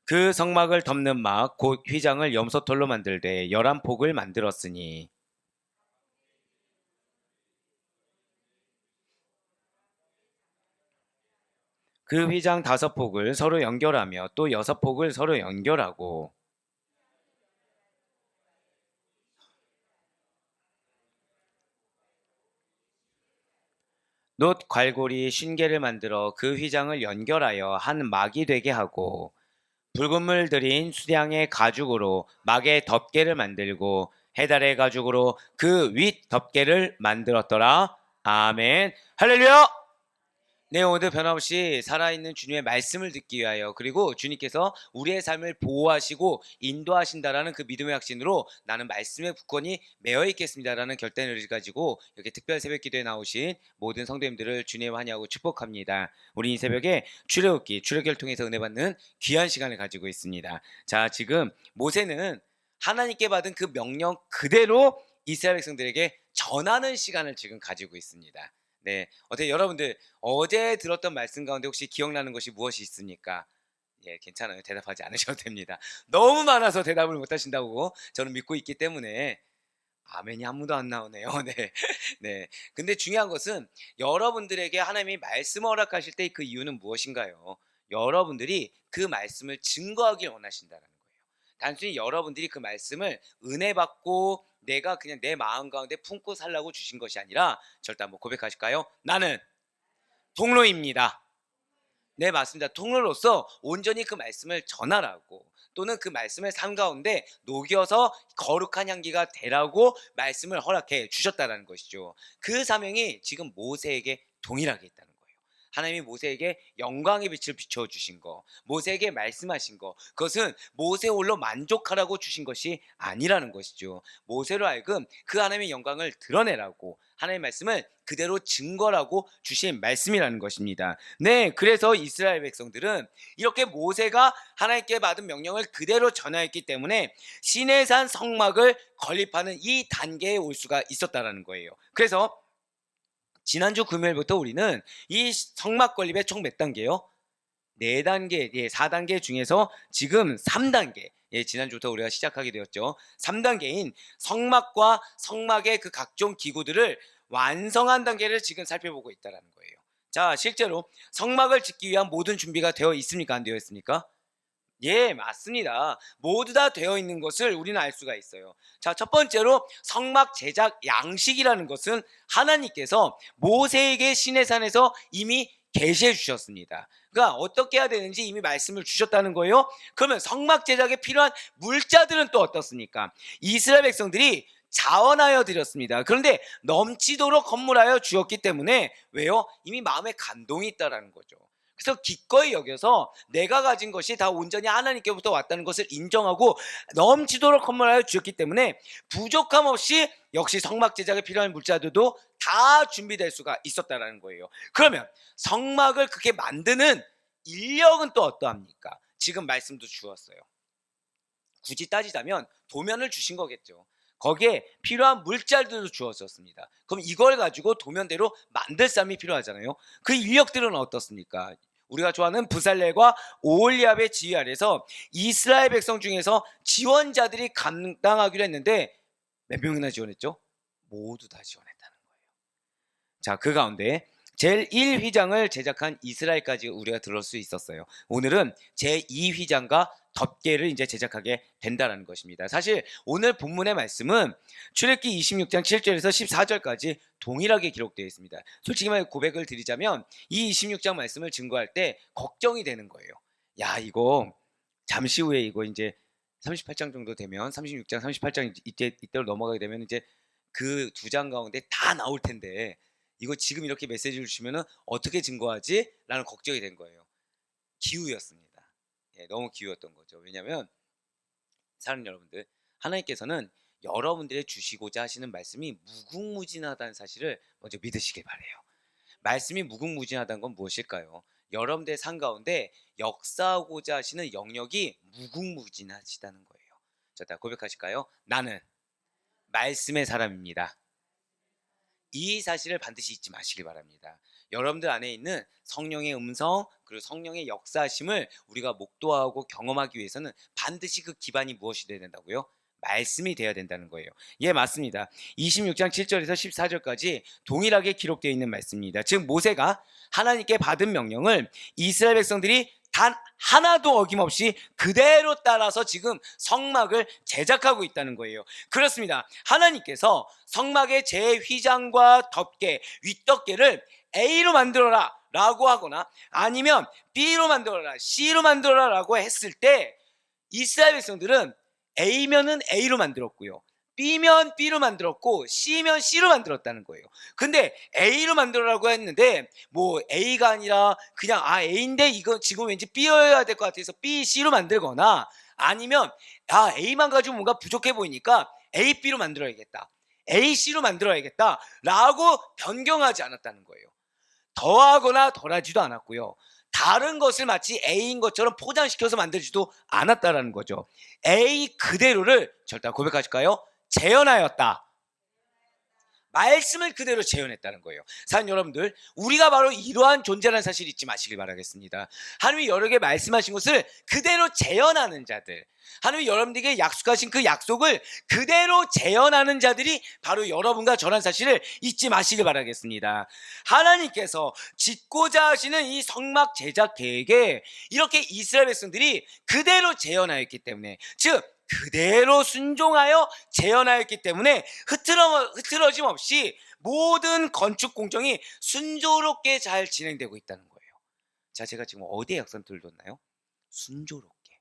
그 성막을 덮는 막 곧 휘장을 염소털로 만들되 11폭을 만들었으니 그 휘장 5폭을 서로 연결하며 또 6폭을 서로 연결하고 놋 괄골이 쉰개를 만들어 그 휘장을 연결하여 한 막이 되게 하고 붉은 물 들인 수량의 가죽으로 막의 덮개를 만들고 해달의 가죽으로 그 윗 덮개를 만들었더라. 아멘. 할렐루야. 네, 오늘 변함없이 살아있는 주님의 말씀을 듣기 위하여 그리고 주님께서 우리의 삶을 보호하시고 인도하신다라는 그 믿음의 확신으로 나는 말씀의 굳건히 매여 있겠습니다라는 결단의 의지를 가지고 이렇게 특별 새벽 기도에 나오신 모든 성도님들을 주님 환영하고 축복합니다. 우리 이 새벽에 출애굽기 출애굽기를 통해서 은혜 받는 귀한 시간을 가지고 있습니다. 자, 지금 모세는 하나님께 받은 그 명령 그대로 이스라엘 백성들에게 전하는 시간을 지금 가지고 있습니다. 네, 어떻게 여러분들 어제 들었던 말씀 가운데 혹시 기억나는 것이 무엇이 있습니까? 예, 괜찮아요. 대답하지 않으셔도 됩니다. 너무 많아서 대답을 못 하신다고 저는 믿고 있기 때문에 아멘이 아무도 안 나오네요. 네. 네. 근데 중요한 것은 여러분들에게 하나님이 말씀을 허락하실 때 그 이유는 무엇인가요? 여러분들이 그 말씀을 증거하길 원하신다는 거예요. 단순히 여러분들이 그 말씀을 은혜 받고 내가 그냥 내 마음 가운데 품고 살라고 주신 것이 아니라 절대 한번 고백하실까요? 나는 통로입니다. 네, 맞습니다. 통로로서 온전히 그 말씀을 전하라고 또는 그 말씀을 삶 가운데 녹여서 거룩한 향기가 되라고 말씀을 허락해 주셨다는 것이죠. 그 사명이 지금 모세에게 동일하게 있다는 거예요. 하나님이 모세에게 영광의 빛을 비춰주신 거, 모세에게 말씀하신 거, 그것은 모세 홀로 만족하라고 주신 것이 아니라는 것이죠. 모세로 하여금 그 하나님의 영광을 드러내라고 하나님의 말씀을 그대로 증거라고 주신 말씀이라는 것입니다. 네, 그래서 이스라엘 백성들은 이렇게 모세가 하나님께 받은 명령을 그대로 전하였기 때문에 시내산 성막을 건립하는 이 단계에 올 수가 있었다는 거예요. 그래서 지난주 금요일부터 우리는 이 성막 건립의 총 몇 단계요? 4단계, 예, 4단계 중에서 지금 3단계, 예, 지난주부터 우리가 시작하게 되었죠. 3단계인 성막과 성막의 그 각종 기구들을 완성한 단계를 지금 살펴보고 있다는 거예요. 자, 실제로 성막을 짓기 위한 모든 준비가 되어 있습니까? 안 되어 있습니까? 예, 맞습니다. 모두 다 되어 있는 것을 우리는 알 수가 있어요. 자, 첫 번째로 성막 제작 양식이라는 것은 하나님께서 모세에게 시내산에서 이미 계시해 주셨습니다. 그러니까 어떻게 해야 되는지 이미 말씀을 주셨다는 거예요. 그러면 성막 제작에 필요한 물자들은 또 어떻습니까? 이스라엘 백성들이 자원하여 드렸습니다. 그런데 넘치도록 건물하여 주었기 때문에 왜요? 이미 마음에 감동이 있다라는 거죠. 그래서 기꺼이 여겨서 내가 가진 것이 다 온전히 하나님께부터 왔다는 것을 인정하고 넘치도록 헌물하여 주셨기 때문에 부족함 없이 역시 성막 제작에 필요한 물자들도 다 준비될 수가 있었다는 거예요. 그러면 성막을 그렇게 만드는 인력은 또 어떠합니까? 지금 말씀도 주었어요. 굳이 따지자면 도면을 주신 거겠죠. 거기에 필요한 물자들도 주었었습니다. 그럼 이걸 가지고 도면대로 만들 사람이 필요하잖아요. 그 인력들은 어떻습니까? 우리가 좋아하는 부살렐과 오홀리압의 지휘 아래서 이스라엘 백성 중에서 지원자들이 감당하기로 했는데 몇 명이나 지원했죠? 모두 다 지원했다는 거예요. 자, 그 가운데 제1휘장을 제작한 이스라엘까지 우리가 들을 수 있었어요. 오늘은 제2휘장과 덮개를 이제 제작하게 된다는 것입니다. 사실 오늘 본문의 말씀은 출애굽기 26장 7절에서 14절까지 동일하게 기록되어 있습니다. 솔직히 말 고백을 드리자면 이 26장 말씀을 증거할 때 걱정이 되는 거예요. 야, 이거 잠시 후에 이거 이제 38장 정도 되면 36장, 38장 이때로 넘어가게 되면 이제 그 두 장 가운데 다 나올 텐데 이거 지금 이렇게 메시지를 주시면은 어떻게 증거하지? 라는 걱정이 된 거예요. 기우였습니다. 예, 너무 기우였던 거죠. 왜냐하면 사랑하는 여러분들, 하나님께서는 여러분들의 주시고자 하시는 말씀이 무궁무진하다는 사실을 먼저 믿으시길 바래요. 말씀이 무궁무진하다는 건 무엇일까요? 여러분들의 삶 가운데 역사하고자 하시는 영역이 무궁무진하시다는 거예요. 자, 다 고백하실까요? 나는 말씀의 사람입니다. 이 사실을 반드시 잊지 마시기 바랍니다. 여러분들 안에 있는 성령의 음성 그리고 성령의 역사하심을 우리가 목도하고 경험하기 위해서는 반드시 그 기반이 무엇이 되어야 된다고요? 말씀이 되어야 된다는 거예요. 예, 맞습니다. 26장 7절에서 14절까지 동일하게 기록되어 있는 말씀입니다. 즉 모세가 하나님께 받은 명령을 이스라엘 백성들이 단 하나도 어김없이 그대로 따라서 지금 성막을 제작하고 있다는 거예요. 그렇습니다. 하나님께서 성막의 제휘장과 덮개, 윗덮개를 A로 만들어라 라고 하거나 아니면 B로 만들어라, C로 만들어라 라고 했을 때 이스라엘 백성들은 A면은 A로 만들었고요. B면 B로 만들었고 C면 C로 만들었다는 거예요. 근데 A로 만들어라고 했는데 뭐 A가 아니라 그냥 A인데 이거 지금 왠지 B여야 될 것 같아서 B, C로 만들거나 아니면 A만 가지고 뭔가 부족해 보이니까 A, B로 만들어야겠다. A, C로 만들어야겠다 라고 변경하지 않았다는 거예요. 더하거나 덜하지도 않았고요. 다른 것을 마치 A인 것처럼 포장시켜서 만들지도 않았다라는 거죠. A 그대로를 절대 고백하실까요? 재현하였다. 말씀을 그대로 재현했다는 거예요. 사랑하는 여러분들, 우리가 바로 이러한 존재라는 사실 잊지 마시길 바라겠습니다. 하나님이 여러 개 말씀하신 것을 그대로 재현하는 자들, 하나님이 여러분들에게 약속하신 그 약속을 그대로 재현하는 자들이 바로 여러분과 저란 사실을 잊지 마시길 바라겠습니다. 하나님께서 짓고자 하시는 이 성막 제작 계획에 이렇게 이스라엘 백성들이 그대로 재현하였기 때문에, 즉 그대로 순종하여 재현하였기 때문에 흐트러짐 없이 모든 건축 공정이 순조롭게 잘 진행되고 있다는 거예요. 자, 제가 지금 어디에 약선들을 뒀나요? 순조롭게.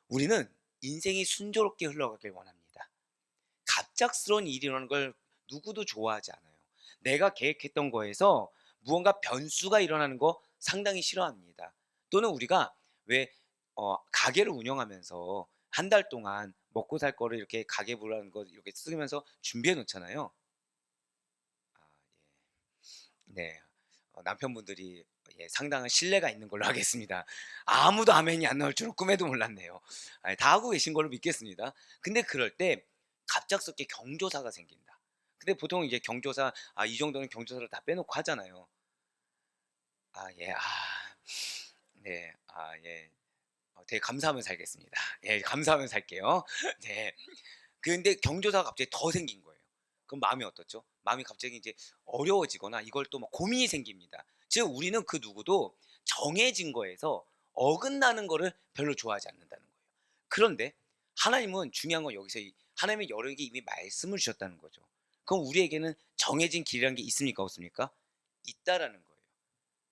우리는 인생이 순조롭게 흘러가길 원합니다. 갑작스러운 일이 일어나는 걸 누구도 좋아하지 않아요. 내가 계획했던 거에서 무언가 변수가 일어나는 거 상당히 싫어합니다. 또는 우리가 왜 가게를 운영하면서 한 달 동안 먹고 살 거를 이렇게 가계부라는 거 이렇게 쓰면서 준비해 놓잖아요. 예. 네. 남편분들이 상당한 신뢰가 있는 걸로 하겠습니다. 아무도 아멘이 안 나올 줄은 꿈에도 몰랐네요. 다 하고 계신 걸로 믿겠습니다. 근데 그럴 때 갑작스럽게 경조사가 생긴다. 근데 보통 이제 경조사 이 정도는 경조사를 다 빼놓고 하잖아요. 예. 네. 예. 되게 감사하면 살겠습니다. 예, 감사하면 살게요. 네. 근데 경조사가 갑자기 더 생긴 거예요. 그럼 마음이 어떻죠? 마음이 갑자기 이제 어려워지거나 이걸 또 막 고민이 생깁니다. 즉 우리는 그 누구도 정해진 거에서 어긋나는 거를 별로 좋아하지 않는다는 거예요. 그런데 하나님은 중요한 건 여기서 하나님은 여러에게 이미 말씀을 주셨다는 거죠. 그럼 우리에게는 정해진 길이라는 게 있습니까? 없습니까? 있다라는 거예요.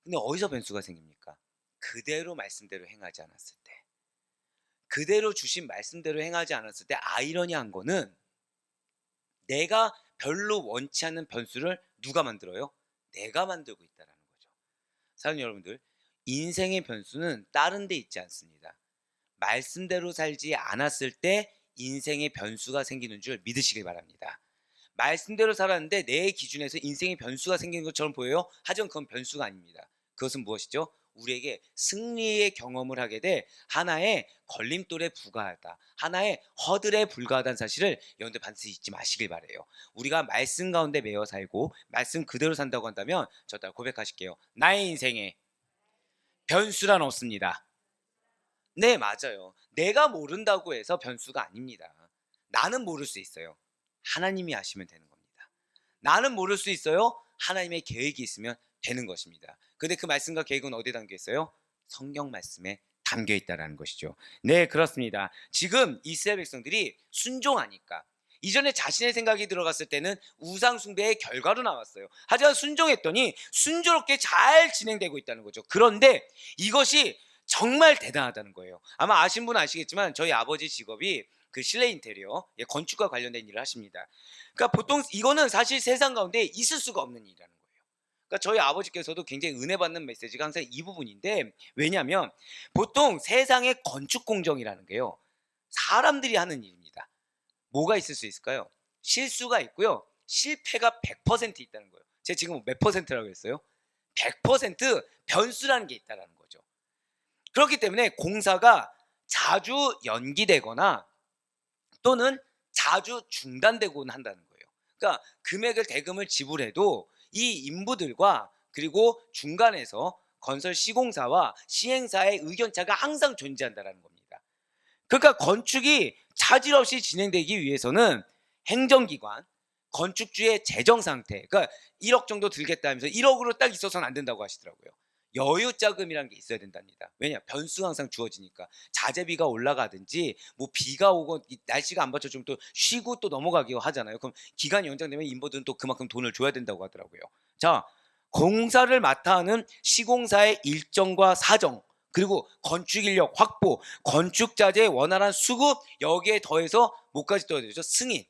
근데 어디서 변수가 생깁니까? 그대로 말씀대로 행하지 않았을 때. 그대로 주신 말씀대로 행하지 않았을 때 아이러니한 거는 내가 별로 원치 않는 변수를 누가 만들어요? 내가 만들고 있다는 거죠. 사랑하는 여러분들, 인생의 변수는 다른 데 있지 않습니다. 말씀대로 살지 않았을 때 인생의 변수가 생기는 줄 믿으시길 바랍니다. 말씀대로 살았는데 내 기준에서 인생의 변수가 생기는 것처럼 보여요? 하지만 그건 변수가 아닙니다. 그것은 무엇이죠? 우리에게 승리의 경험을 하게 될 하나의 걸림돌에 불과하다, 하나의 허들에 불과하다는 사실을 여러분들 반드시 잊지 마시길 바래요. 우리가 말씀 가운데 매여 살고 말씀 그대로 산다고 한다면 저 따라 고백하실게요. 나의 인생에 변수란 없습니다. 네, 맞아요. 내가 모른다고 해서 변수가 아닙니다. 나는 모를 수 있어요. 하나님이 아시면 되는 겁니다. 나는 모를 수 있어요. 하나님의 계획이 있으면 되는 것입니다. 근데 그 말씀과 계획은 어디에 담겨 있어요? 성경 말씀에 담겨 있다는 것이죠. 네, 그렇습니다. 지금 이스라엘 백성들이 순종하니까, 이전에 자신의 생각이 들어갔을 때는 우상 숭배의 결과로 나왔어요. 하지만 순종했더니 순조롭게 잘 진행되고 있다는 거죠. 그런데 이것이 정말 대단하다는 거예요. 아마 아신 분은 아시겠지만 저희 아버지 직업이 그 실내 인테리어, 건축과 관련된 일을 하십니다. 그러니까 보통 이거는 사실 세상 가운데 있을 수가 없는 일이라는 거예요. 그러니까 저희 아버지께서도 굉장히 은혜 받는 메시지가 항상 이 부분인데, 왜냐하면 보통 세상의 건축 공정이라는 게요, 사람들이 하는 일입니다. 뭐가 있을 수 있을까요? 실수가 있고요, 실패가 100% 있다는 거예요. 제가 지금 몇 퍼센트라고 했어요? 100% 변수라는 게 있다는 거죠. 그렇기 때문에 공사가 자주 연기되거나 또는 자주 중단되곤 한다는 거예요. 그러니까 금액을 대금을 지불해도 이 인부들과 그리고 중간에서 건설 시공사와 시행사의 의견차가 항상 존재한다는 겁니다. 그러니까 건축이 차질 없이 진행되기 위해서는 행정기관, 건축주의 재정 상태, 그러니까 1억 정도 들겠다 하면서 1억으로 딱 있어서는 안 된다고 하시더라고요. 여유 자금이라는 게 있어야 된답니다. 왜냐? 변수가 항상 주어지니까. 자재비가 올라가든지 뭐 비가 오고 날씨가 안 받쳐주면 또 쉬고 또 넘어가기도 하잖아요. 그럼 기간이 연장되면 인버들은 또 그만큼 돈을 줘야 된다고 하더라고요. 자, 공사를 맡아 하는 시공사의 일정과 사정, 그리고 건축 인력 확보, 건축 자재의 원활한 수급, 여기에 더해서 뭐까지 떠야 되죠? 승인.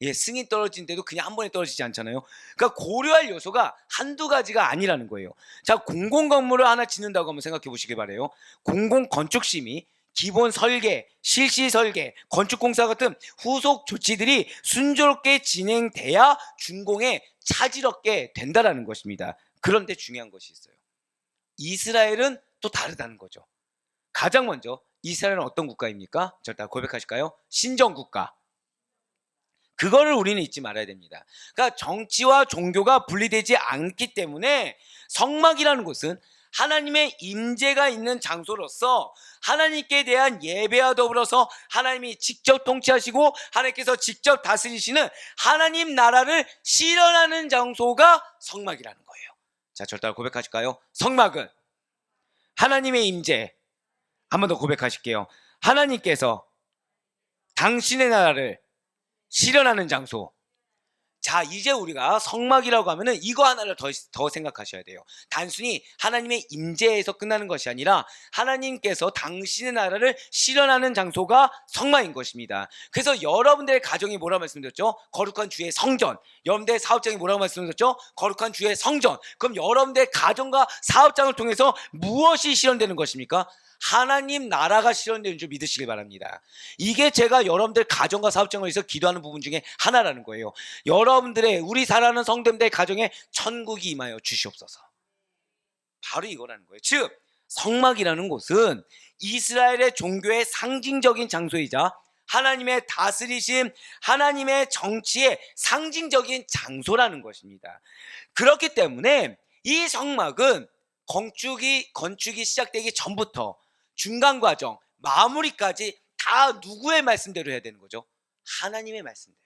예, 승인 떨어진데도 그냥 한 번에 떨어지지 않잖아요. 그러니까 고려할 요소가 한두 가지가 아니라는 거예요. 자, 공공건물을 하나 짓는다고 한번 생각해 보시기 바래요. 공공건축심의, 기본 설계, 실시 설계, 건축공사 같은 후속 조치들이 순조롭게 진행돼야 준공에 차질 없게 된다라는 것입니다. 그런데 중요한 것이 있어요. 이스라엘은 또 다르다는 거죠. 가장 먼저 이스라엘은 어떤 국가입니까? 절대 고백하실까요? 신정국가. 그거를 우리는 잊지 말아야 됩니다. 그러니까 정치와 종교가 분리되지 않기 때문에 성막이라는 곳은 하나님의 임재가 있는 장소로서 하나님께 대한 예배와 더불어서 하나님이 직접 통치하시고 하나님께서 직접 다스리시는 하나님 나라를 실현하는 장소가 성막이라는 거예요. 자, 절대 고백하실까요? 성막은 하나님의 임재. 한 번 더 고백하실게요. 하나님께서 당신의 나라를 실현하는 장소. 자, 이제 우리가 성막이라고 하면은 이거 하나를 더 생각하셔야 돼요. 단순히 하나님의 임재에서 끝나는 것이 아니라 하나님께서 당신의 나라를 실현하는 장소가 성막인 것입니다. 그래서 여러분들의 가정이 뭐라고 말씀드렸죠? 거룩한 주의 성전. 여러분들의 사업장이 뭐라고 말씀드렸죠? 거룩한 주의 성전. 그럼 여러분들의 가정과 사업장을 통해서 무엇이 실현되는 것입니까? 하나님 나라가 실현되는 줄 믿으시길 바랍니다. 이게 제가 여러분들 가정과 사업장을 위해서 기도하는 부분 중에 하나라는 거예요. 여러분들의, 우리 사랑하는 성도님들의 가정에 천국이 임하여 주시옵소서. 바로 이거라는 거예요. 즉 성막이라는 곳은 이스라엘의 종교의 상징적인 장소이자 하나님의 다스리심, 하나님의 정치의 상징적인 장소라는 것입니다. 그렇기 때문에 이 성막은 건축이 시작되기 전부터 중간 과정, 마무리까지 다 누구의 말씀대로 해야 되는 거죠? 하나님의 말씀대로.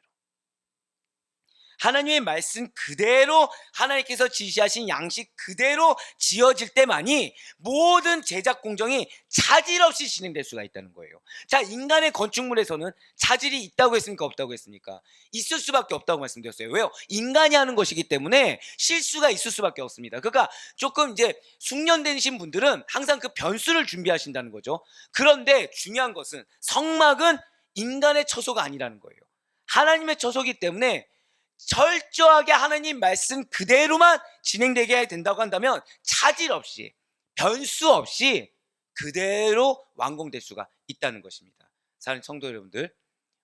하나님의 말씀 그대로, 하나님께서 지시하신 양식 그대로 지어질 때만이 모든 제작 공정이 차질 없이 진행될 수가 있다는 거예요. 자, 인간의 건축물에서는 차질이 있다고 했습니까? 없다고 했습니까? 있을 수밖에 없다고 말씀드렸어요. 왜요? 인간이 하는 것이기 때문에 실수가 있을 수밖에 없습니다. 그러니까 조금 이제 숙련되신 분들은 항상 그 변수를 준비하신다는 거죠. 그런데 중요한 것은 성막은 인간의 처소가 아니라는 거예요. 하나님의 처소이기 때문에 철저하게 하나님 말씀 그대로만 진행되게 된다고 한다면 차질 없이, 변수 없이 그대로 완공될 수가 있다는 것입니다. 사랑하는 성도 여러분들,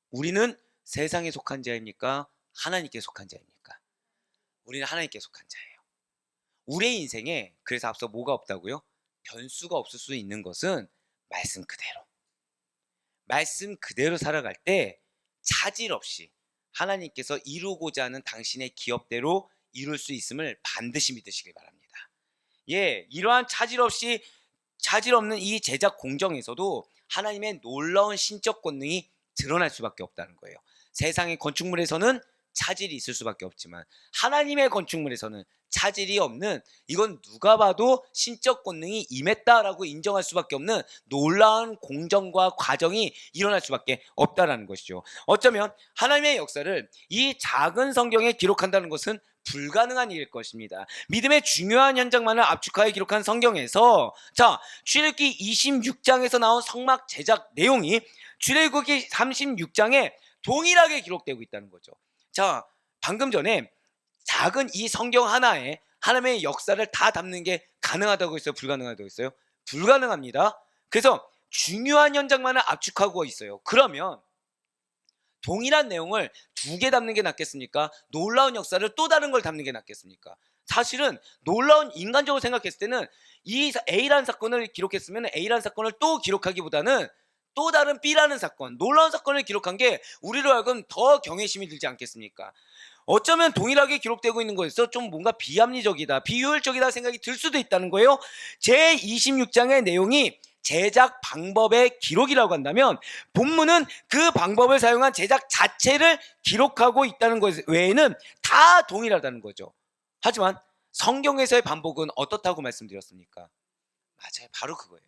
우리는 세상에 속한 자입니까? 하나님께 속한 자입니까? 우리는 하나님께 속한 자예요. 우리의 인생에 그래서 앞서 뭐가 없다고요? 변수가 없을 수 있는 것은 말씀 그대로. 말씀 그대로 살아갈 때 차질 없이 하나님께서 이루고자 하는 당신의 기업대로 이룰 수 있음을 반드시 믿으시길 바랍니다. 예, 이러한 차질 없는 이 제작 공정에서도 하나님의 놀라운 신적 권능이 드러날 수밖에 없다는 거예요. 세상의 건축물에서는 차질이 있을 수밖에 없지만 하나님의 건축물에서는 차질이 없는, 이건 누가 봐도 신적 권능이 임했다라고 인정할 수밖에 없는 놀라운 공정과 과정이 일어날 수밖에 없다라는 것이죠. 어쩌면 하나님의 역사를 이 작은 성경에 기록한다는 것은 불가능한 일일 것입니다. 믿음의 중요한 현장만을 압축하여 기록한 성경에서, 자, 출애굽기 26장에서 나온 성막 제작 내용이 출애굽기 36장에 동일하게 기록되고 있다는 거죠. 자, 방금 전에 작은 이 성경 하나에 하나님의 역사를 다 담는 게 가능하다고 했어요? 불가능하다고 했어요? 불가능합니다. 그래서 중요한 현장만을 압축하고 있어요. 그러면 동일한 내용을 두 개 담는 게 낫겠습니까? 놀라운 역사를 또 다른 걸 담는 게 낫겠습니까? 사실은 놀라운, 인간적으로 생각했을 때는 이 A라는 사건을 기록했으면 A라는 사건을 또 기록하기보다는 또 다른 B라는 사건, 놀라운 사건을 기록한 게 우리로 하여금 더 경외심이 들지 않겠습니까? 어쩌면 동일하게 기록되고 있는 거에서 좀 뭔가 비합리적이다, 비효율적이다 생각이 들 수도 있다는 거예요. 제26장의 내용이 제작 방법의 기록이라고 한다면 본문은 그 방법을 사용한 제작 자체를 기록하고 있다는 것 외에는 다 동일하다는 거죠. 하지만 성경에서의 반복은 어떻다고 말씀드렸습니까? 맞아요. 바로 그거예요.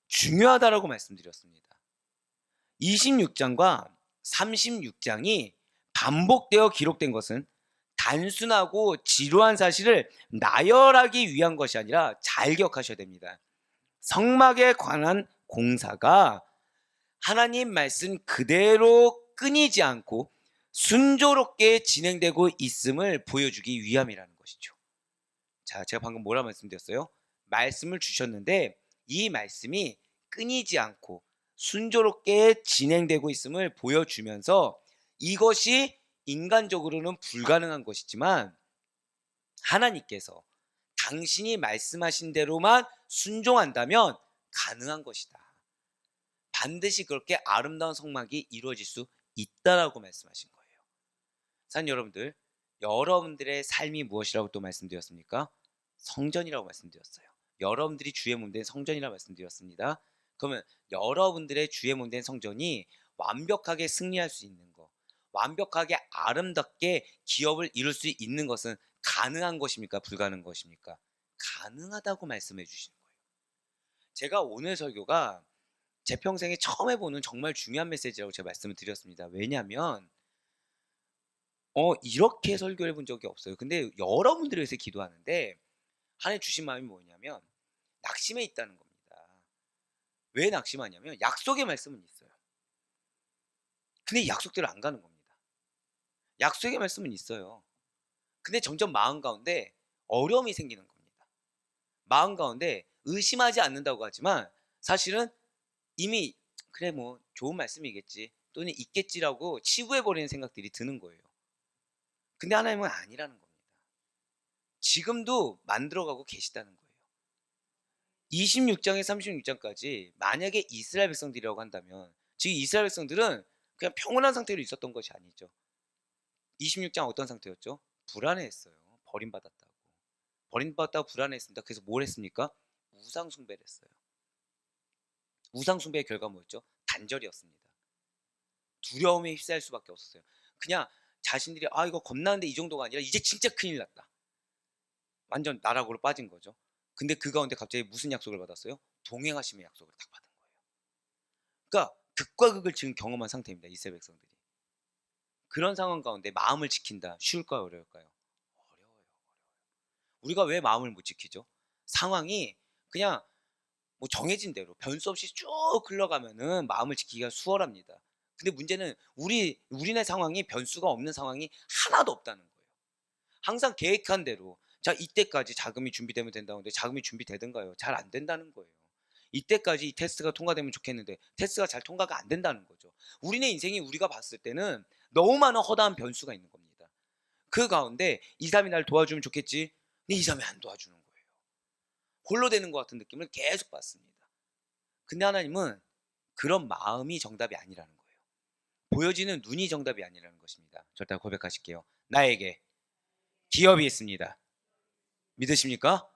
중요하다라고 말씀드렸습니다. 26장과 36장이 반복되어 기록된 것은 단순하고 지루한 사실을 나열하기 위한 것이 아니라 잘 기억하셔야 됩니다. 성막에 관한 공사가 하나님 말씀 그대로 끊이지 않고 순조롭게 진행되고 있음을 보여주기 위함이라는 것이죠. 자, 제가 방금 뭐라 말씀드렸어요? 말씀을 주셨는데 이 말씀이 끊이지 않고 순조롭게 진행되고 있음을 보여주면서 이것이 인간적으로는 불가능한 것이지만 하나님께서 당신이 말씀하신 대로만 순종한다면 가능한 것이다. 반드시 그렇게 아름다운 성막이 이루어질 수 있다라고 말씀하신 거예요. 산 여러분들, 여러분들의 삶이 무엇이라고 또 말씀드렸습니까? 성전이라고 말씀드렸어요. 여러분들이 주의 몸된 성전이라고 말씀드렸습니다. 그러면 여러분들의 주의 몸된 성전이 완벽하게 승리할 수 있는 것, 완벽하게 아름답게 기업을 이룰 수 있는 것은 가능한 것입니까? 불가능한 것입니까? 가능하다고 말씀해 주시는 거예요. 제가 오늘 설교가 제 평생에 처음 해보는 정말 중요한 메시지라고 제가 말씀을 드렸습니다. 왜냐하면 이렇게 설교를 해본 적이 없어요. 근데 여러분들을 위해서 기도하는데 하나님 주신 마음이 뭐냐면 낙심해 있다는 겁니다. 왜 낙심하냐면 약속의 말씀은 있어요. 근데 약속대로 안 가는 겁니다. 약속의 말씀은 있어요. 근데 점점 마음 가운데 어려움이 생기는 겁니다. 마음 가운데 의심하지 않는다고 하지만 사실은 이미 그래 뭐 좋은 말씀이겠지 또는 있겠지라고 치부해버리는 생각들이 드는 거예요. 근데 하나님은 아니라는 겁니다. 지금도 만들어가고 계시다는 거예요. 26장에 36장까지 만약에 이스라엘 백성들이라고 한다면 지금 이스라엘 백성들은 그냥 평온한 상태로 있었던 것이 아니죠. 26장 어떤 상태였죠? 불안해했어요. 버림받았다고. 버림받았다고 불안해했습니다. 그래서 뭘 했습니까? 우상 숭배를 했어요. 우상 숭배의 결과 뭐였죠? 단절이었습니다. 두려움에 휩싸일 수밖에 없었어요. 그냥 자신들이 이거 겁나는데 이 정도가 아니라 이제 진짜 큰일 났다. 완전 나락으로 빠진 거죠. 근데 그 가운데 갑자기 무슨 약속을 받았어요? 동행하심의 약속을 딱 받은 거예요. 그러니까 극과 극을 지금 경험한 상태입니다. 이스라엘 백성들이. 그런 상황 가운데 마음을 지킨다. 쉬울까요? 어려울까요? 어려워요. 우리가 왜 마음을 못 지키죠? 상황이 그냥 뭐 정해진 대로 변수 없이 쭉 흘러가면은 마음을 지키기가 수월합니다. 근데 문제는 우리네 상황이 변수가 없는 상황이 하나도 없다는 거예요. 항상 계획한 대로 자 이때까지 자금이 준비되면 된다는데 자금이 준비되든가요? 잘 안 된다는 거예요. 이때까지 이 테스트가 통과되면 좋겠는데 테스트가 잘 통과가 안 된다는 거죠. 우리네 인생이 우리가 봤을 때는 너무 많은 허다한 변수가 있는 겁니다. 그 가운데 2, 3이 날 도와주면 좋겠지. 근데 2, 3이 안 도와주는 거예요. 홀로 되는 것 같은 느낌을 계속 받습니다. 근데 하나님은 그런 마음이 정답이 아니라는 거예요. 보여지는 눈이 정답이 아니라는 것입니다. 절대 고백하실게요. 나에게 기업이 있습니다. 믿으십니까?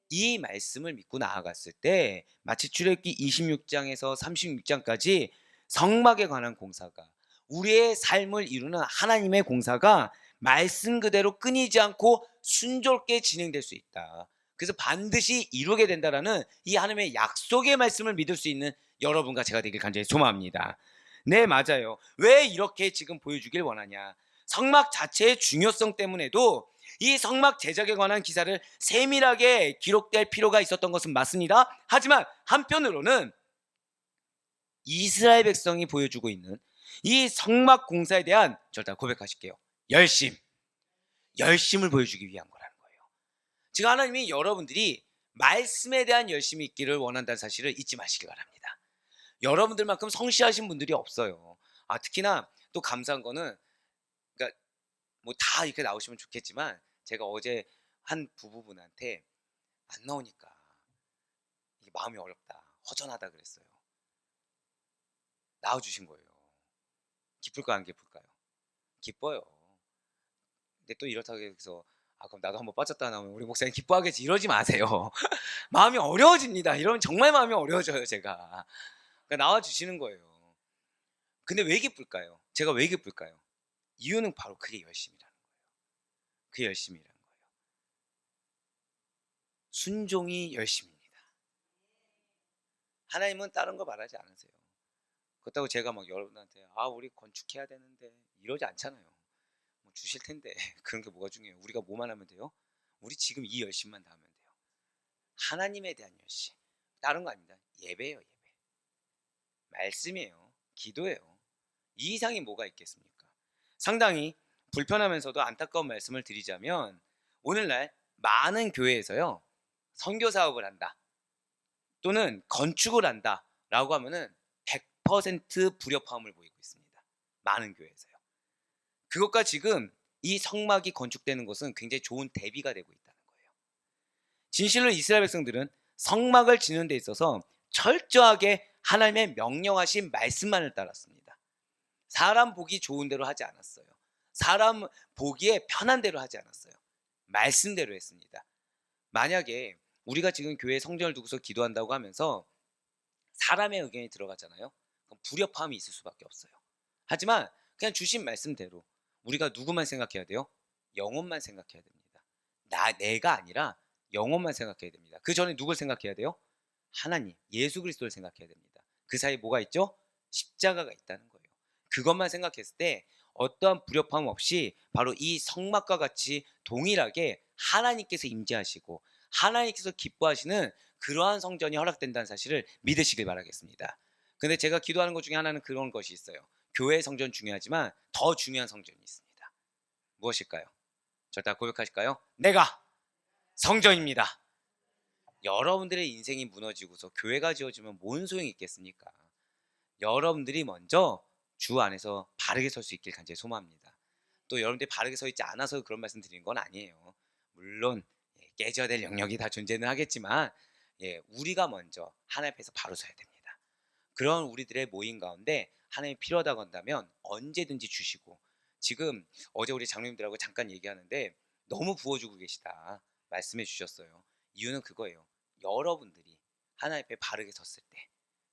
이 말씀을 믿고 나아갔을 때 마치 출애굽기 26장에서 36장까지 성막에 관한 공사가 우리의 삶을 이루는 하나님의 공사가 말씀 그대로 끊이지 않고 순조롭게 진행될 수 있다. 그래서 반드시 이루게 된다라는 이 하나님의 약속의 말씀을 믿을 수 있는 여러분과 제가 되길 간절히 소망합니다. 네, 맞아요. 왜 이렇게 지금 보여주길 원하냐? 성막 자체의 중요성 때문에도 이 성막 제작에 관한 기사를 세밀하게 기록될 필요가 있었던 것은 맞습니다. 하지만 한편으로는 이스라엘 백성이 보여주고 있는 이 성막 공사에 대한 절대 고백하실게요. 열심을 보여주기 위한 거라는 거예요. 지금 하나님이 여러분들이 말씀에 대한 열심이 있기를 원한다는 사실을 잊지 마시기 바랍니다. 여러분들만큼 성실하신 분들이 없어요. 특히나 또 감사한 거는 그러니까 뭐 다 이렇게 나오시면 좋겠지만 제가 어제 한 부부분한테 안 나오니까 이게 마음이 어렵다, 허전하다 그랬어요. 나와주신 거예요. 기쁠까요, 안 기쁠까요? 기뻐요. 근데 또 이렇다고 해서 그럼 나도 한번 빠졌다 나오면 우리 목사님 기뻐하겠지 이러지 마세요. 마음이 어려워집니다. 이러면 정말 마음이 어려워져요. 제가. 그러니까 나와주시는 거예요. 근데 왜 기쁠까요? 제가 왜 기쁠까요? 이유는 바로 그게 열심이라는 거예요. 그게 열심이라는 거예요. 순종이 열심입니다. 하나님은 다른 거 말하지 않으세요. 그렇다고 제가 막 여러분한테 우리 건축해야 되는데 이러지 않잖아요. 뭐 주실 텐데 그런 게 뭐가 중요해요. 우리가 뭐만 하면 돼요? 우리 지금 이 열심만 다 하면 돼요. 하나님에 대한 열심. 다른 거 아닙니다. 예배예요. 예배. 말씀이에요. 기도예요. 이 이상이 뭐가 있겠습니까? 상당히 불편하면서도 안타까운 말씀을 드리자면 오늘날 많은 교회에서요 선교 사업을 한다 또는 건축을 한다 라고 하면은 100% 불협화음을 보이고 있습니다. 많은 교회에서요. 그것과 지금 이 성막이 건축되는 것은 굉장히 좋은 대비가 되고 있다는 거예요. 진실로 이스라엘 백성들은 성막을 짓는 데 있어서 철저하게 하나님의 명령하신 말씀만을 따랐습니다. 사람 보기 좋은 대로 하지 않았어요. 사람 보기에 편한 대로 하지 않았어요. 말씀대로 했습니다. 만약에 우리가 지금 교회 성전을 두고서 기도한다고 하면서 사람의 의견이 들어가잖아요. 그럼 불협화음이 있을 수밖에 없어요. 하지만 그냥 주신 말씀대로 우리가 누구만 생각해야 돼요? 영혼만 생각해야 됩니다. 내가 아니라 영혼만 생각해야 됩니다. 그 전에 누굴 생각해야 돼요? 하나님, 예수 그리스도를 생각해야 됩니다. 그 사이에 뭐가 있죠? 십자가가 있다는 거예요. 그것만 생각했을 때 어떠한 불협화음 없이 바로 이 성막과 같이 동일하게 하나님께서 임재하시고 하나님께서 기뻐하시는 그러한 성전이 허락된다는 사실을 믿으시길 바라겠습니다. 근데 제가 기도하는 것 중에 하나는 그런 것이 있어요. 교회 성전 중요하지만 더 중요한 성전이 있습니다. 무엇일까요? 저 다 고백하실까요? 내가 성전입니다. 여러분들의 인생이 무너지고서 교회가 지어지면 뭔 소용이 있겠습니까? 여러분들이 먼저 주 안에서 바르게 설 수 있길 간절히 소망합니다. 또 여러분들이 바르게 서 있지 않아서 그런 말씀 드리는 건 아니에요. 물론 깨져야 될 영역이 다 존재는 하겠지만 우리가 먼저 하나님 앞에서 바로 서야 됩니다. 그런 우리들의 모임 가운데 하나님이 필요하다고 한다면 언제든지 주시고, 지금 어제 우리 장로님들하고 잠깐 얘기하는데 너무 부어주고 계시다 말씀해 주셨어요. 이유는 그거예요. 여러분들이 하나님 앞에 바르게 섰을 때,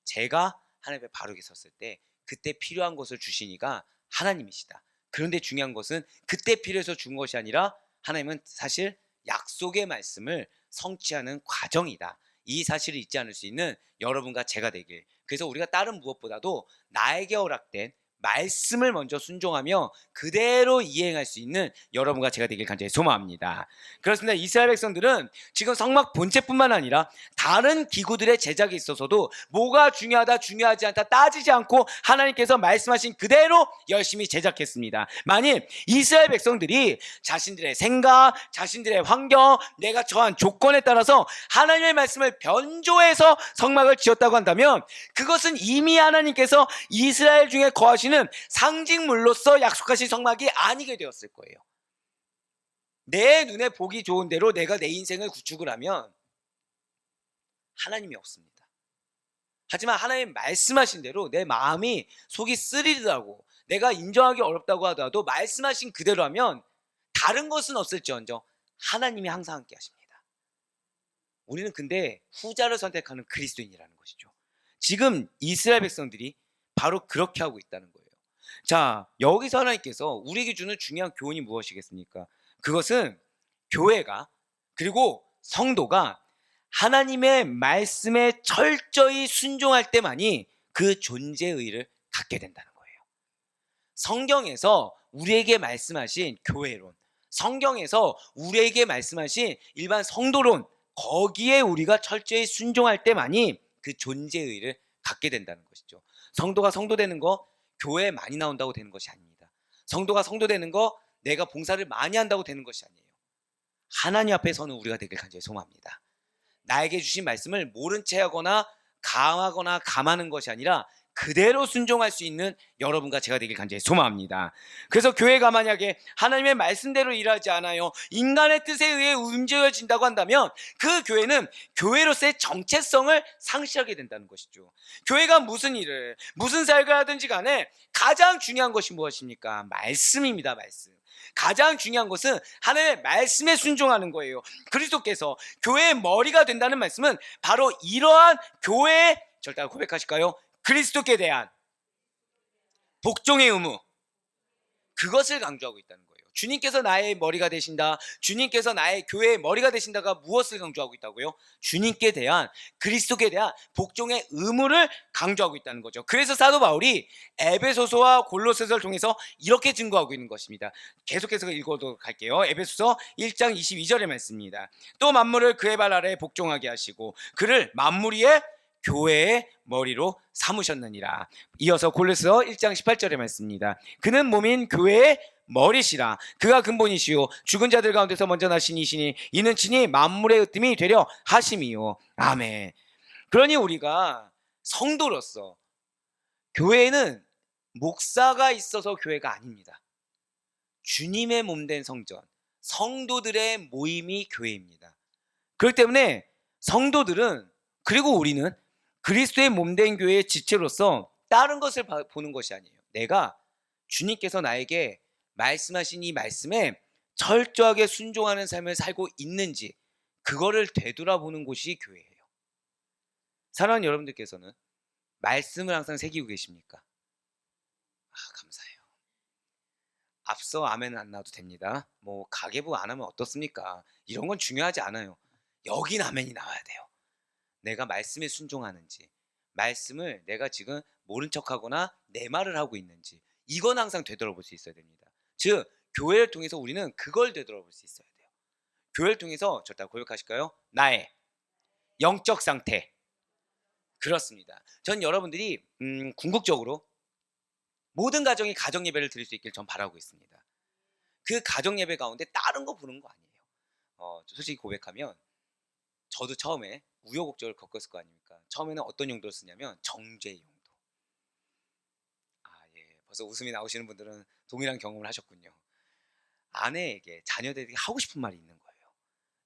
제가 하나님 앞에 바르게 섰을 때 그때 필요한 것을 주시니까 하나님이시다. 그런데 중요한 것은 그때 필요해서 준 것이 아니라 하나님은 사실 약속의 말씀을 성취하는 과정이다. 이 사실을 잊지 않을 수 있는 여러분과 제가 되길. 그래서 우리가 다른 무엇보다도 나에게 허락된 말씀을 먼저 순종하며 그대로 이행할 수 있는 여러분과 제가 되길 간절히 소망합니다. 그렇습니다. 이스라엘 백성들은 지금 성막 본체뿐만 아니라 다른 기구들의 제작에 있어서도 뭐가 중요하다 중요하지 않다 따지지 않고 하나님께서 말씀하신 그대로 열심히 제작했습니다. 만일 이스라엘 백성들이 자신들의 생각, 자신들의 환경, 내가 처한 조건에 따라서 하나님의 말씀을 변조해서 성막을 지었다고 한다면 그것은 이미 하나님께서 이스라엘 중에 거하시는 상징물로서 약속하신 성막이 아니게 되었을 거예요. 내 눈에 보기 좋은 대로 내가 내 인생을 구축을 하면 하나님이 없습니다. 하지만 하나님 말씀하신 대로 내 마음이 속이 쓰리다고 내가 인정하기 어렵다고 하더라도 말씀하신 그대로 하면 다른 것은 없을지언정 하나님이 항상 함께 하십니다. 우리는 근데 후자를 선택하는 그리스도인이라는 것이죠. 지금 이스라엘 백성들이 바로 그렇게 하고 있다는 거예요. 자, 여기서 하나님께서 우리에게 주는 중요한 교훈이 무엇이겠습니까? 그것은 교회가, 그리고 성도가 하나님의 말씀에 철저히 순종할 때만이 그 존재의 의의를 갖게 된다는 거예요. 성경에서 우리에게 말씀하신 교회론, 성경에서 우리에게 말씀하신 일반 성도론, 거기에 우리가 철저히 순종할 때만이 그 존재의 의의를 갖게 된다는 것이죠. 성도가 성도 되는 거 교회에 많이 나온다고 되는 것이 아닙니다. 성도가 성도 되는 거 내가 봉사를 많이 한다고 되는 것이 아니에요. 하나님 앞에 서는 우리가 되길 간절히 소망합니다. 나에게 주신 말씀을 모른 채 하거나 감하거나 감하는 것이 아니라 그대로 순종할 수 있는 여러분과 제가 되길 간절히 소망합니다. 그래서 교회가 만약에 하나님의 말씀대로 일하지 않아요, 인간의 뜻에 의해 움직여진다고 한다면 그 교회는 교회로서의 정체성을 상실하게 된다는 것이죠. 교회가 무슨 일을, 무슨 사역을 하든지 간에 가장 중요한 것이 무엇입니까? 말씀입니다. 말씀. 가장 중요한 것은 하나님의 말씀에 순종하는 거예요. 그리스도께서 교회의 머리가 된다는 말씀은 바로 이러한 교회의, 절대 고백하실까요? 그리스도께 대한 복종의 의무, 그것을 강조하고 있다는 거예요. 주님께서 나의 머리가 되신다, 주님께서 나의 교회의 머리가 되신다가 무엇을 강조하고 있다고요? 주님께 대한, 그리스도께 대한 복종의 의무를 강조하고 있다는 거죠. 그래서 사도 바울이 에베소서와 골로새서를 통해서 이렇게 증거하고 있는 것입니다. 계속해서 읽어도 갈게요. 에베소서 1장 22절의 말씀입니다. 또 만물을 그의 발 아래에 복종하게 하시고 그를 만물 위에 교회의 머리로 삼으셨느니라. 이어서 골로새서 1장 18절의 말씀입니다. 그는 몸인 교회의 머리시라. 그가 근본이시요 죽은 자들 가운데서 먼저 나신 이시니 이는 친히 만물의 으뜸이 되려 하심이요. 아멘. 그러니 우리가 성도로서, 교회는 목사가 있어서 교회가 아닙니다. 주님의 몸된 성전, 성도들의 모임이 교회입니다. 그렇기 때문에 성도들은, 그리고 우리는 그리스도의 몸된 교회의 지체로서 다른 것을 보는 것이 아니에요. 내가 주님께서 나에게 말씀하신 이 말씀에 철저하게 순종하는 삶을 살고 있는지, 그거를 되돌아보는 곳이 교회예요. 사랑하는 여러분들께서는 말씀을 항상 새기고 계십니까? 감사해요. 앞서 아멘은 안 나와도 됩니다. 뭐 가계부 안 하면 어떻습니까? 이런 건 중요하지 않아요. 여긴 아멘이 나와야 돼요. 내가 말씀에 순종하는지, 말씀을 내가 지금 모른 척하거나 내 말을 하고 있는지, 이건 항상 되돌아볼 수 있어야 됩니다. 즉 교회를 통해서 우리는 그걸 되돌아볼 수 있어야 돼요. 교회를 통해서, 절대 고백하실까요? 나의 영적 상태. 그렇습니다. 전 여러분들이 궁극적으로 모든 가정이 가정 예배를 드릴 수 있길 전 바라고 있습니다. 그 가정 예배 가운데 다른 거 부르는 거 아니에요. 솔직히 고백하면 저도 처음에 우여곡절을 겪었을 거 아닙니까? 처음에는 어떤 용도를 쓰냐면 정죄 용도. 예. 벌써 웃음이 나오시는 분들은 동일한 경험을 하셨군요. 아내에게, 자녀들에게 하고 싶은 말이 있는 거예요.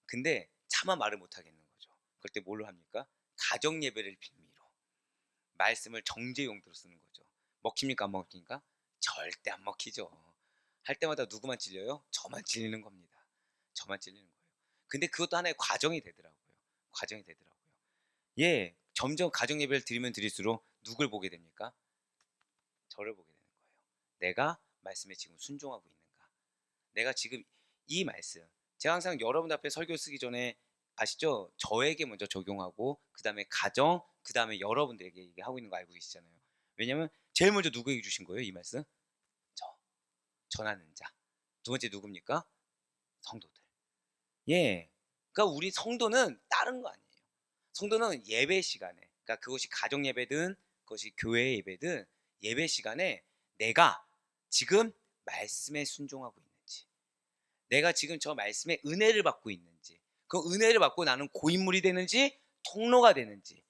근데 차마 말을 못 하겠는 거죠. 그럴 때 뭘로 합니까? 가정 예배를 빌미로 말씀을 정죄 용도로 쓰는 거죠. 먹힙니까 안 먹힙니까? 절대 안 먹히죠. 할 때마다 누구만 찔려요? 저만 찔리는 겁니다. 저만 찔리는 거예요. 근데 그것도 하나의 과정이 되더라고요. 예, 점점 가정 예배를 드리면 드릴수록 누굴 보게 됩니까? 저를 보게 되는 거예요. 내가 말씀에 지금 순종하고 있는가? 내가 지금 이 말씀, 제가 항상 여러분 앞에 설교 쓰기 전에 아시죠? 저에게 먼저 적용하고 그 다음에 가정, 그 다음에 여러분들에게 얘기하고 있는 거 알고 계시잖아요. 왜냐면 제일 먼저 누구에게 주신 거예요? 이 말씀? 전하는 자. 두 번째 누굽니까? 성도들. 예, 그러니까 우리 성도는 다른 거 아니에요. 성도는 예배 시간에, 그러니까 그것이 가정 예배든 그것이 교회 예배든 예배 시간에 내가 지금 말씀에 순종하고 있는지, 내가 지금 저 말씀에 은혜를 받고 있는지, 그 은혜를 받고 나는 고인물이 되는지 통로가 되는지,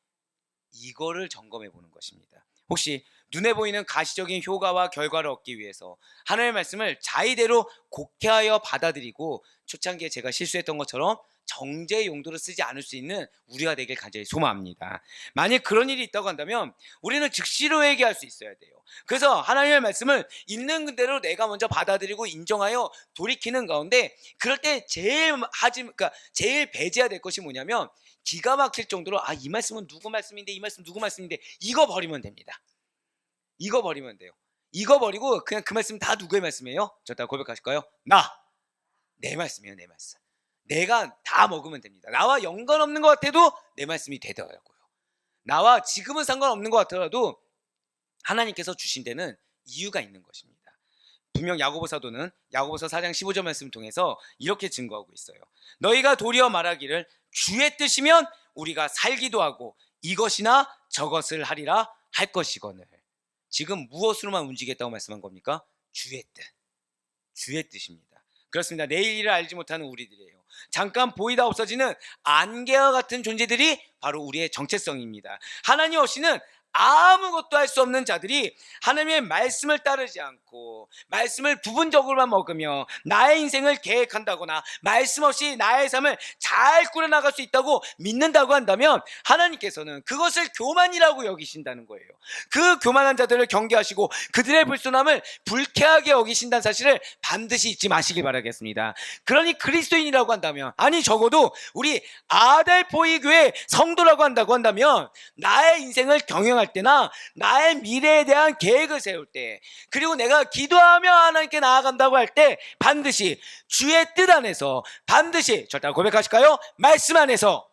이거를 점검해 보는 것입니다. 혹시 눈에 보이는 가시적인 효과와 결과를 얻기 위해서 하나님의 말씀을 자의대로 곡해하여 받아들이고 초창기에 제가 실수했던 것처럼 정죄 용도로 쓰지 않을 수 있는 우리가 되길 간절히 소망합니다. 만약 그런 일이 있다고 한다면 우리는 즉시로 회개할 수 있어야 돼요. 그래서 하나님의 말씀을 있는 그대로 내가 먼저 받아들이고 인정하여 돌이키는 가운데, 그럴 때 제일 배제해야 될 것이 뭐냐면, 기가 막힐 정도로 이 말씀은 누구 말씀인데, 이 말씀 누구 말씀인데, 이거 버리면 됩니다. 이거 버리면 돼요. 이거 버리고 그냥 그 말씀 다 누구의 말씀이에요? 저다 고백하실까요? 내 말씀이에요. 내 말씀. 내가 다 먹으면 됩니다. 나와 연관없는 것 같아도 내 말씀이 되더라고요. 나와 지금은 상관없는 것 같더라도 하나님께서 주신 데는 이유가 있는 것입니다. 분명 야고보 사도는 야고보서 4장 15절 말씀을 통해서 이렇게 증거하고 있어요. 너희가 도리어 말하기를 주의 뜻이면 우리가 살기도 하고 이것이나 저것을 하리라 할 것이거늘. 지금 무엇으로만 움직이겠다고 말씀한 겁니까? 주의 뜻. 주의 뜻입니다. 그렇습니다. 내일 일을 알지 못하는 우리들이에요. 잠깐 보이다 없어지는 안개와 같은 존재들이 바로 우리의 정체성입니다. 하나님 없이는 아무것도 할 수 없는 자들이 하나님의 말씀을 따르지 않고 말씀을 부분적으로만 먹으며 나의 인생을 계획한다거나 말씀 없이 나의 삶을 잘 꾸려나갈 수 있다고 믿는다고 한다면 하나님께서는 그것을 교만이라고 여기신다는 거예요. 그 교만한 자들을 경계하시고 그들의 불순함을 불쾌하게 여기신다는 사실을 반드시 잊지 마시길 바라겠습니다. 그러니 그리스도인이라고 한다면, 아니 적어도 우리 아델포이 교회 성도라고 한다고 한다면 나의 인생을 경영할 때나 나의 미래에 대한 계획을 세울 때, 그리고 내가 기도하며 하나님께 나아간다고 할 때 반드시 주의 뜻 안에서, 반드시 절대 고백하실까요? 말씀 안에서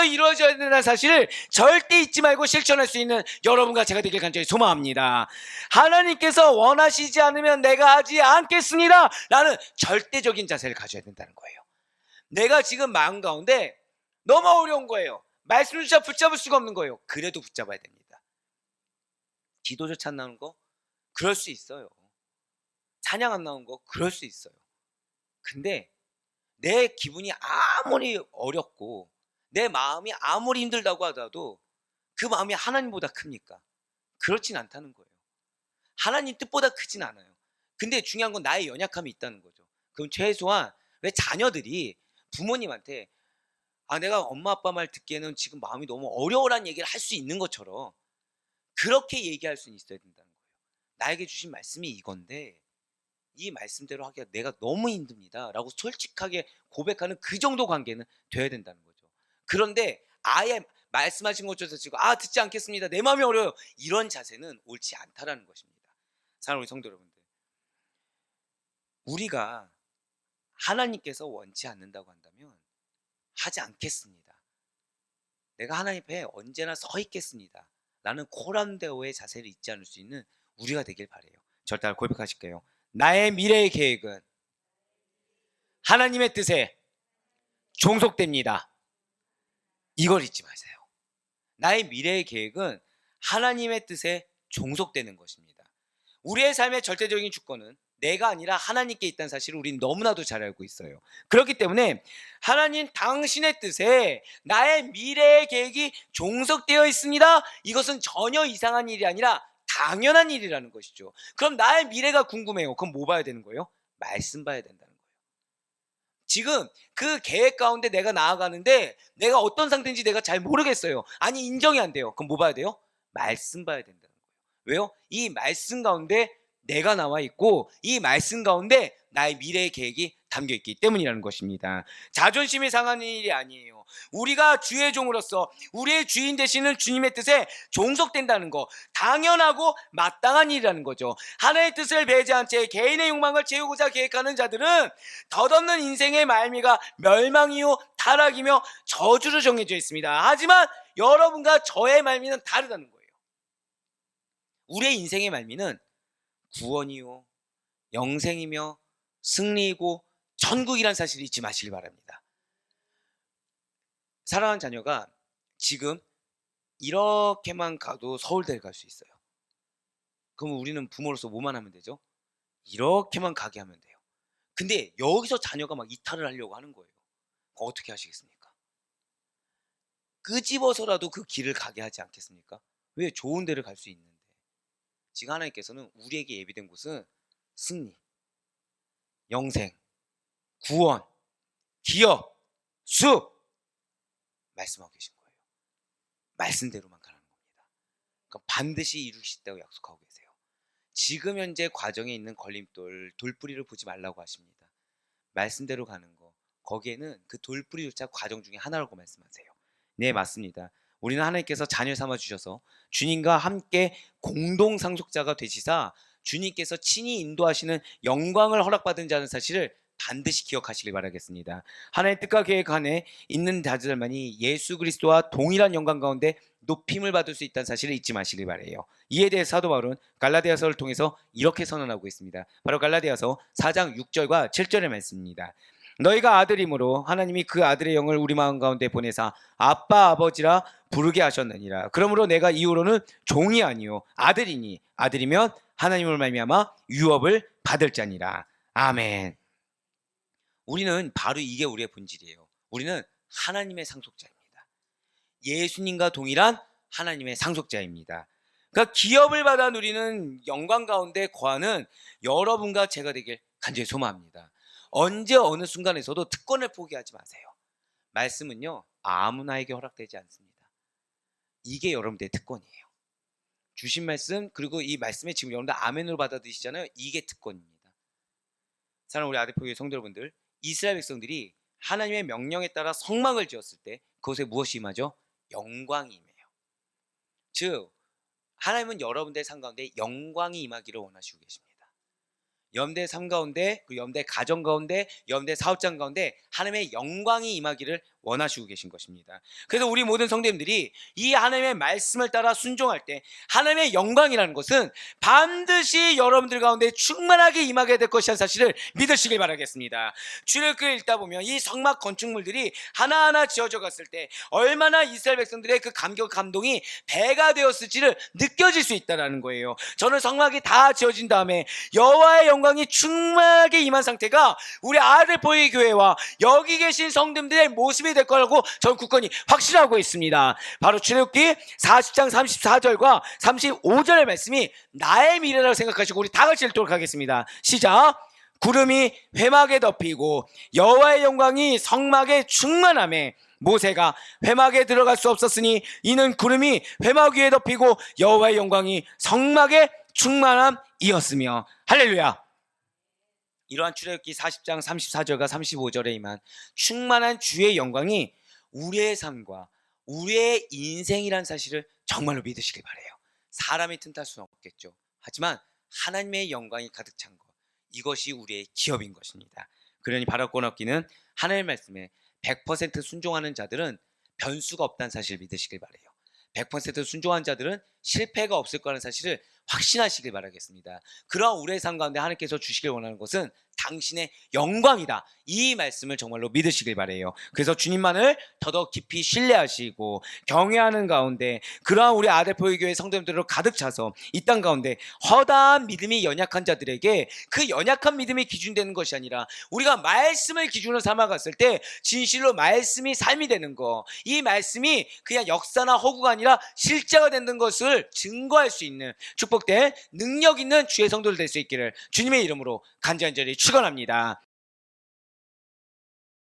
이루어져야 된다는 사실을 절대 잊지 말고 실천할 수 있는 여러분과 제가 되길 간절히 소망합니다. 하나님께서 원하시지 않으면 내가 하지 않겠습니다 라는 절대적인 자세를 가져야 된다는 거예요. 내가 지금 마음 가운데 너무 어려운 거예요. 말씀조차 붙잡을 수가 없는 거예요. 그래도 붙잡아야 됩니다. 기도조차 안 나오는 거? 그럴 수 있어요. 찬양 안 나오는 거? 그럴 수 있어요. 근데 내 기분이 아무리 어렵고 내 마음이 아무리 힘들다고 하더라도 그 마음이 하나님보다 큽니까? 그렇진 않다는 거예요. 하나님 뜻보다 크진 않아요. 근데 중요한 건 나의 연약함이 있다는 거죠. 그럼 최소한 왜 자녀들이 부모님한테 내가 엄마 아빠 말 듣기에는 지금 마음이 너무 어려워라는 얘기를 할 수 있는 것처럼 그렇게 얘기할 수는 있어야 된다는 거예요. 나에게 주신 말씀이 이건데 이 말씀대로 하기가 내가 너무 힘듭니다 라고 솔직하게 고백하는 그 정도 관계는 돼야 된다는 거죠. 그런데 아예 말씀하신 것조차 지금 듣지 않겠습니다, 내 마음이 어려워요, 이런 자세는 옳지 않다라는 것입니다. 사랑하는 우리 성도 여러분들, 우리가 하나님께서 원치 않는다고 한다면 하지 않겠습니다, 내가 하나님 앞에 언제나 서 있겠습니다 라는 코란데오의 자세를 잊지 않을 수 있는 우리가 되길 바라요. 절대 고백하실게요. 나의 미래의 계획은 하나님의 뜻에 종속됩니다. 이걸 잊지 마세요. 나의 미래의 계획은 하나님의 뜻에 종속되는 것입니다. 우리의 삶의 절대적인 주권은 내가 아니라 하나님께 있다는 사실을 우리는 너무나도 잘 알고 있어요. 그렇기 때문에 하나님 당신의 뜻에 나의 미래의 계획이 종속되어 있습니다, 이것은 전혀 이상한 일이 아니라 당연한 일이라는 것이죠. 그럼 나의 미래가 궁금해요. 그럼 뭐 봐야 되는 거예요? 말씀 봐야 된다는 거예요. 지금 그 계획 가운데 내가 나아가는데 내가 어떤 상태인지 내가 잘 모르겠어요. 아니 인정이 안 돼요. 그럼 뭐 봐야 돼요? 말씀 봐야 된다는 거예요. 왜요? 이 말씀 가운데 내가 나와 있고 이 말씀 가운데 나의 미래의 계획이 담겨 있기 때문이라는 것입니다. 자존심이 상하는 일이 아니에요. 우리가 주의 종으로서 우리의 주인 되시는 주님의 뜻에 종속된다는 거 당연하고 마땅한 일이라는 거죠. 하나님의 뜻을 배제한 채 개인의 욕망을 채우고자 계획하는 자들은 덧없는 인생의 말미가 멸망이요 타락이며 저주로 정해져 있습니다. 하지만 여러분과 저의 말미는 다르다는 거예요. 우리의 인생의 말미는 구원이요 영생이며 승리이고 천국이란 사실을 잊지 마시기 바랍니다. 사랑하는 자녀가 지금 이렇게만 가도 서울대를 갈 수 있어요. 그럼 우리는 부모로서 뭐만 하면 되죠? 이렇게만 가게 하면 돼요. 근데 여기서 자녀가 막 이탈을 하려고 하는 거예요. 어떻게 하시겠습니까? 끄집어서라도 그 길을 가게 하지 않겠습니까? 왜? 좋은 데를 갈 수 있는데. 지금 하나님께서는 우리에게 예비된 곳은 승리, 영생, 구원, 기업, 수 말씀하고 계신 거예요. 말씀대로만 가는 겁니다. 그럼 반드시 이루시다고 약속하고 계세요. 지금 현재 과정에 있는 걸림돌, 돌뿌리를 보지 말라고 하십니다. 말씀대로 가는 거, 거기에는 그 돌뿌리조차 과정 중에 하나라고 말씀하세요. 네, 맞습니다. 우리는 하나님께서 자녀 삼아 주셔서 주님과 함께 공동 상속자가 되시사 주님께서 친히 인도하시는 영광을 허락받은 자는 사실을 반드시 기억하시길 바라겠습니다. 하나님의 뜻과 계획 안에 있는 자들만이 예수 그리스도와 동일한 영광 가운데 높임을 받을 수 있다는 사실을 잊지 마시길 바라요. 이에 대해 사도 바울은 갈라디아서를 통해서 이렇게 선언하고 있습니다. 바로 갈라디아서 4장 6절과 7절의 말씀입니다. 너희가 아들이므로 하나님이 그 아들의 영을 우리 마음 가운데 보내사 아빠 아버지라 부르게 하셨느니라. 그러므로 내가 이후로는 종이 아니요 아들이니 아들이면 하나님을 말미암아 유업을 받을 자니라. 아멘. 우리는 바로 이게 우리의 본질이에요. 우리는 하나님의 상속자입니다. 예수님과 동일한 하나님의 상속자입니다. 그러니까 기업을 받아 누리는 영광 가운데 거하는 여러분과 제가 되길 간절히 소망합니다. 언제 어느 순간에서도 특권을 포기하지 마세요. 말씀은요, 아무나에게 허락되지 않습니다. 이게 여러분들의 특권이에요. 주신 말씀, 그리고 이 말씀에 지금 여러분들 아멘으로 받아들이시잖아요. 이게 특권입니다. 사랑하는 우리 아대표교회 성도 여러분들, 이스라엘 백성들이 하나님의 명령에 따라 성막을 지었을 때 그것에 무엇이 임하죠? 영광이 임해요. 즉 하나님은 여러분들의 삶 가운데 영광이 임하기를 원하시고 계십니다. 여러분들의 삶 가운데, 그 여러분들의 가정 가운데, 여러분들의 사업장 가운데 하나님의 영광이 임하기를 원하시고 계신 것입니다. 그래서 우리 모든 성도님들이 이 하나님의 말씀을 따라 순종할 때 하나님의 영광이라는 것은 반드시 여러분들 가운데 충만하게 임하게 될 것이라는 사실을 믿으시길 바라겠습니다. 출애굽기를 읽다 보면 이 성막 건축물들이 하나하나 지어져 갔을 때 얼마나 이스라엘 백성들의 그 감동이 배가 되었을지를 느껴질 수 있다는 거예요. 저는 성막이 다 지어진 다음에 여호와의 영광이 충만하게 임한 상태가 우리 아델포이 교회와 여기 계신 성도님들의 모습이 될 거라고 저는 굳건히 확신하고 있습니다. 바로 출애굽기 40장 34절과 35절의 말씀이 나의 미래라고 생각하시고 우리 다 같이 읽도록 하겠습니다. 시작. 구름이 회막에 덮이고 여호와의 영광이 성막에 충만하매 모세가 회막에 들어갈 수 없었으니 이는 구름이 회막 위에 덮이고 여호와의 영광이 성막에 충만함이었으며. 할렐루야. 이러한 출애굽기 40장 34절과 35절에 임한 충만한 주의 영광이 우리의 삶과 우리의 인생이란 사실을 정말로 믿으시길 바라요. 사람이 틈탈 수는 없겠죠. 하지만 하나님의 영광이 가득 찬 것, 이것이 우리의 기업인 것입니다. 그러니 바라고 얻기는 하나님의 말씀에 100% 순종하는 자들은 변수가 없다는 사실을 믿으시길 바라요. 100% 순종한 자들은 실패가 없을 거라는 사실을 확신하시길 바라겠습니다. 그러한 우리의 삶 가운데 하나님께서 주시길 원하는 것은 당신의 영광이다. 이 말씀을 정말로 믿으시길 바라요. 그래서 주님만을 더더욱 깊이 신뢰하시고 경외하는 가운데 그러한 우리 아델포이 교회 성도님들로 가득 차서 이 땅 가운데 허다한 믿음이 연약한 자들에게 그 연약한 믿음이 기준되는 것이 아니라 우리가 말씀을 기준으로 삼아갔을 때 진실로 말씀이 삶이 되는 거, 이 말씀이 그냥 역사나 허구가 아니라 실제가 되는 것을 증거할 수 있는 축복된 능력 있는 주의 성도들 될 수 있기를 주님의 이름으로 간절히 축원합니다.